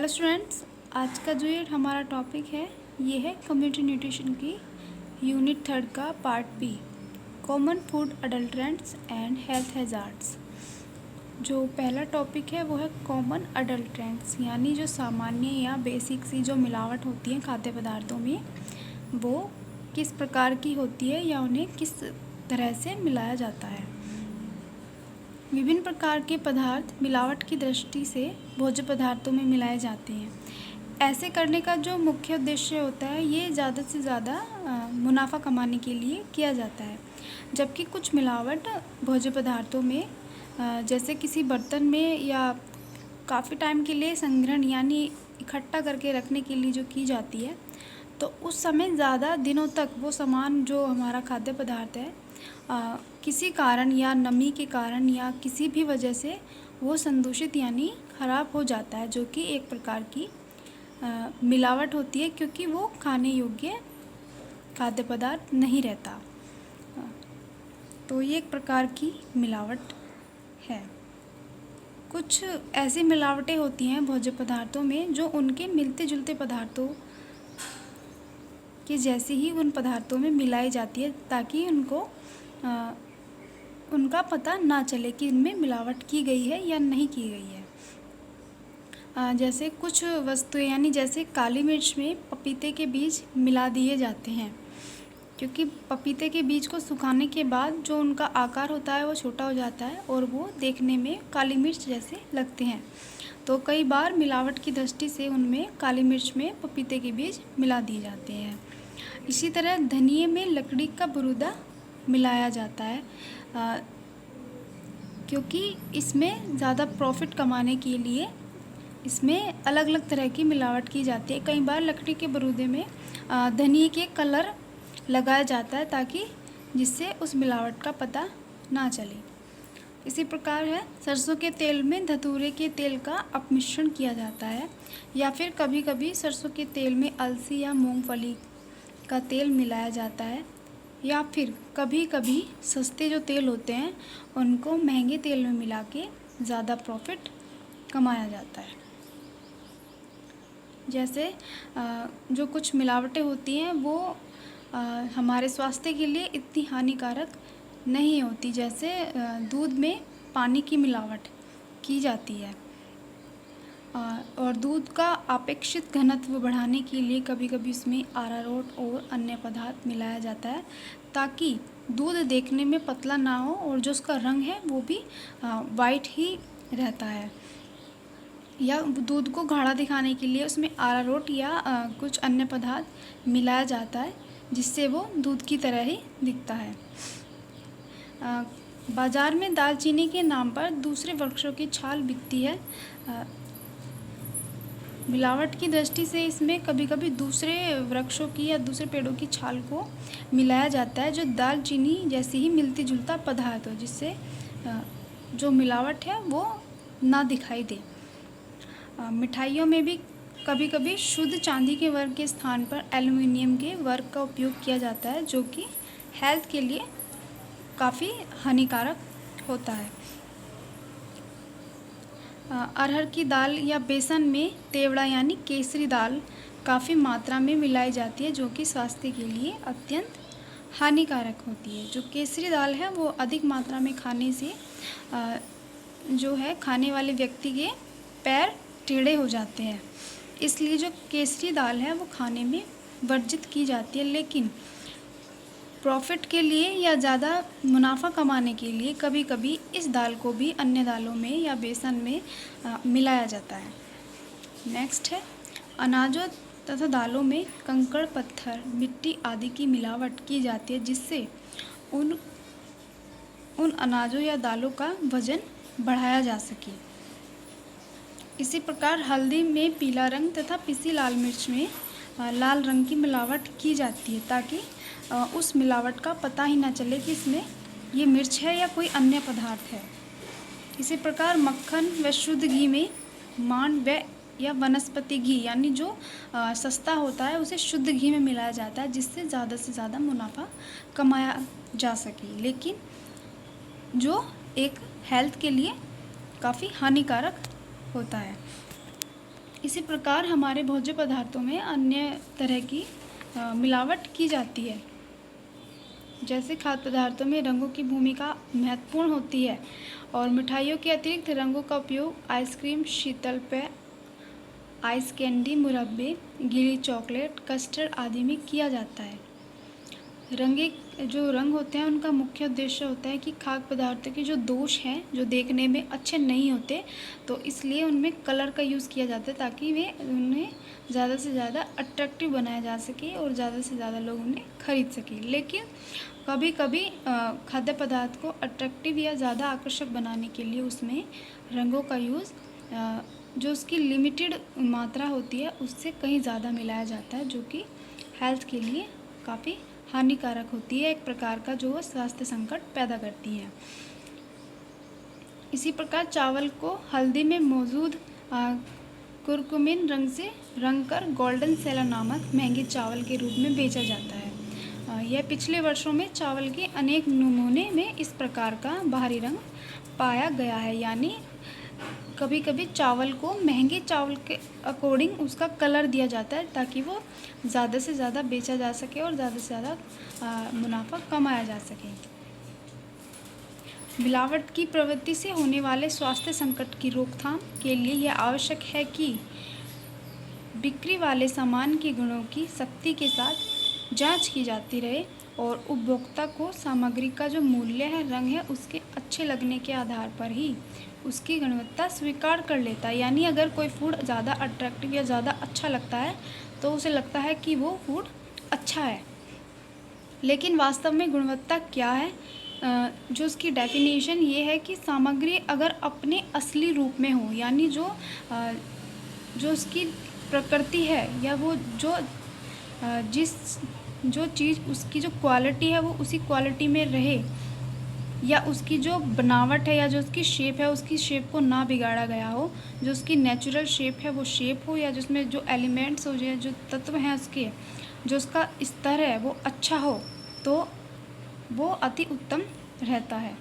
Hello students, आज का जो ये हमारा टॉपिक है ये है कम्युनिटी न्यूट्रिशन की यूनिट 3 का part B, common food adulterants and health hazards. जो पहला टॉपिक है वो है कॉमन अडल्ट्रेंट्स, यानी जो सामान्य या बेसिक सी जो मिलावट होती है खाद्य पदार्थों में वो किस प्रकार की होती है या उन्हें किस तरह से मिलाया जाता है। विभिन्न प्रकार के पदार्थ मिलावट की दृष्टि से भोज्य पदार्थों में मिलाए जाते हैं। ऐसे करने का जो मुख्य उद्देश्य होता है ये ज़्यादा से ज़्यादा मुनाफा कमाने के लिए किया जाता है, जबकि कुछ मिलावट भोज्य पदार्थों में जैसे किसी बर्तन में या काफ़ी टाइम के लिए संग्रहण यानी इकट्ठा करके रखने के लिए जो की जाती है, तो उस समय ज़्यादा दिनों तक वो सामान जो हमारा खाद्य पदार्थ है किसी कारण या नमी के कारण या किसी भी वजह से वो संदूषित यानी ख़राब हो जाता है, जो कि एक प्रकार की मिलावट होती है, क्योंकि वो खाने योग्य खाद्य पदार्थ नहीं रहता। तो ये एक प्रकार की मिलावट है। कुछ ऐसी मिलावटें होती हैं भोज्य पदार्थों में जो उनके मिलते जुलते पदार्थों के जैसे ही उन पदार्थों में मिलाई जाती है, ताकि उनका पता ना चले कि इनमें मिलावट की गई है या नहीं की गई है। जैसे कुछ वस्तुएं यानी जैसे काली मिर्च में पपीते के बीज मिला दिए जाते हैं, क्योंकि पपीते के बीज को सुखाने के बाद जो उनका आकार होता है वो छोटा हो जाता है और वो देखने में काली मिर्च जैसे लगते हैं। तो कई बार मिलावट की दृष्टि से उनमें काली मिर्च में पपीते के बीज मिला दिए जाते हैं। इसी तरह धनिये में लकड़ी का बुरूदा मिलाया जाता है, क्योंकि इसमें ज़्यादा प्रॉफिट कमाने के लिए इसमें अलग अलग तरह की मिलावट की जाती है। कई बार लकड़ी के बरूदे में धनिये के कलर लगाया जाता है, ताकि जिससे उस मिलावट का पता ना चले। इसी प्रकार है सरसों के तेल में धतूरे के तेल का अपमिश्रण किया जाता है, या फिर कभी कभी सरसों के तेल में अलसी या मूंगफली का तेल मिलाया जाता है, या फिर कभी कभी सस्ते जो तेल होते हैं उनको महंगे तेल में मिला के ज़्यादा प्रॉफिट कमाया जाता है। जैसे जो कुछ मिलावटें होती हैं वो हमारे स्वास्थ्य के लिए इतनी हानिकारक नहीं होती, जैसे दूध में पानी की मिलावट की जाती है, और दूध का अपेक्षित घनत्व बढ़ाने के लिए कभी कभी उसमें अरारोट और अन्य पदार्थ मिलाया जाता है, ताकि दूध देखने में पतला ना हो और जो उसका रंग है वो भी वाइट ही रहता है। या दूध को गाढ़ा दिखाने के लिए उसमें अरारोट या कुछ अन्य पदार्थ मिलाया जाता है, जिससे वो दूध की तरह ही दिखता है। बाज़ार में दालचीनी के नाम पर दूसरे वृक्षों की छाल बिकती है। मिलावट की दृष्टि से इसमें कभी कभी दूसरे वृक्षों की या दूसरे पेड़ों की छाल को मिलाया जाता है, जो दालचीनी जैसे ही मिलती जुलता पदार्थ हो, जिससे जो मिलावट है वो ना दिखाई दे। मिठाइयों में भी कभी कभी शुद्ध चांदी के वर्क के स्थान पर एल्युमिनियम के वर्क का उपयोग किया जाता है, जो कि हेल्थ के लिए काफ़ी हानिकारक होता है। अरहर की दाल या बेसन में तेवड़ा यानी केसरी दाल काफ़ी मात्रा में मिलाई जाती है, जो कि स्वास्थ्य के लिए अत्यंत हानिकारक होती है। जो केसरी दाल है वो अधिक मात्रा में खाने से जो है खाने वाले व्यक्ति के पैर टेढ़े हो जाते हैं, इसलिए जो केसरी दाल है वो खाने में वर्जित की जाती है। लेकिन प्रॉफिट के लिए या ज़्यादा मुनाफा कमाने के लिए कभी कभी इस दाल को भी अन्य दालों में या बेसन में मिलाया जाता है। नेक्स्ट है अनाजों तथा दालों में कंकड़, पत्थर, मिट्टी आदि की मिलावट की जाती है, जिससे उन अनाजों या दालों का वजन बढ़ाया जा सके। इसी प्रकार हल्दी में पीला रंग तथा पिसी लाल मिर्च में लाल रंग की मिलावट की जाती है, ताकि उस मिलावट का पता ही ना चले कि इसमें ये मिर्च है या कोई अन्य पदार्थ है। इसी प्रकार मक्खन व शुद्ध घी में मांड व या वनस्पति घी यानी जो सस्ता होता है उसे शुद्ध घी में मिलाया जाता है, जिससे ज़्यादा से ज़्यादा मुनाफा कमाया जा सके, लेकिन जो एक हेल्थ के लिए काफ़ी हानिकारक होता है। इसी प्रकार हमारे भोज्य पदार्थों में अन्य तरह की मिलावट की जाती है। जैसे खाद्य पदार्थों में रंगों की भूमिका महत्वपूर्ण होती है और मिठाइयों के अतिरिक्त रंगों का उपयोग आइसक्रीम, शीतल पेय, आइस कैंडी, मुरब्बे, गीली चॉकलेट, कस्टर्ड आदि में किया जाता है। जो रंग होते हैं उनका मुख्य उद्देश्य होता है कि खाद्य पदार्थों के जो दोष हैं, जो देखने में अच्छे नहीं होते, तो इसलिए उनमें कलर का यूज़ किया जाता है ताकि उन्हें ज़्यादा से ज़्यादा अट्रैक्टिव बनाया जा सके और ज़्यादा से ज़्यादा लोग उन्हें खरीद सकें। लेकिन कभी कभी खाद्य पदार्थ को अट्रैक्टिव या ज़्यादा आकर्षक बनाने के लिए उसमें रंगों का यूज़ जो उसकी लिमिटेड मात्रा होती है उससे कहीं ज़्यादा मिलाया जाता है, जो कि हेल्थ के लिए काफ़ी हानिकारक होती है, एक प्रकार का जो स्वास्थ्य संकट पैदा करती है। इसी प्रकार चावल को हल्दी में मौजूद कुरकुमिन रंग से रंग कर गोल्डन सेलर नामक महंगे चावल के रूप में बेचा जाता है। यह पिछले वर्षों में चावल के अनेक नमूने में इस प्रकार का बाहरी रंग पाया गया है, यानी कभी कभी चावल को महंगे चावल के अकॉर्डिंग उसका कलर दिया जाता है ताकि वो ज़्यादा से ज़्यादा बेचा जा सके और ज़्यादा से ज़्यादा मुनाफा कमाया जा सके। मिलावट की प्रवृत्ति से होने वाले स्वास्थ्य संकट की रोकथाम के लिए यह आवश्यक है कि बिक्री वाले सामान के गुणों की सख्ती के साथ जांच की जाती रहे और उपभोक्ता को सामग्री का जो मूल्य है, रंग है, उसके अच्छे लगने के आधार पर ही उसकी गुणवत्ता स्वीकार कर लेता है। यानी अगर कोई फूड ज़्यादा अट्रैक्टिव या ज़्यादा अच्छा लगता है तो उसे लगता है कि वो फूड अच्छा है, लेकिन वास्तव में गुणवत्ता क्या है, जो उसकी डेफिनेशन ये है कि सामग्री अगर अपने असली रूप में हो, यानी जो उसकी प्रकृति है या वो जो चीज़ उसकी जो क्वालिटी है वो उसी क्वालिटी में रहे, या उसकी जो बनावट है या जो उसकी शेप है उसकी शेप को ना बिगाड़ा गया हो, जो उसकी नेचुरल शेप है वो शेप हो, या जिसमें जो एलिमेंट्स हो, जो तत्व हैं उसके, जो उसका स्तर है वो अच्छा हो, तो वो अति उत्तम रहता है।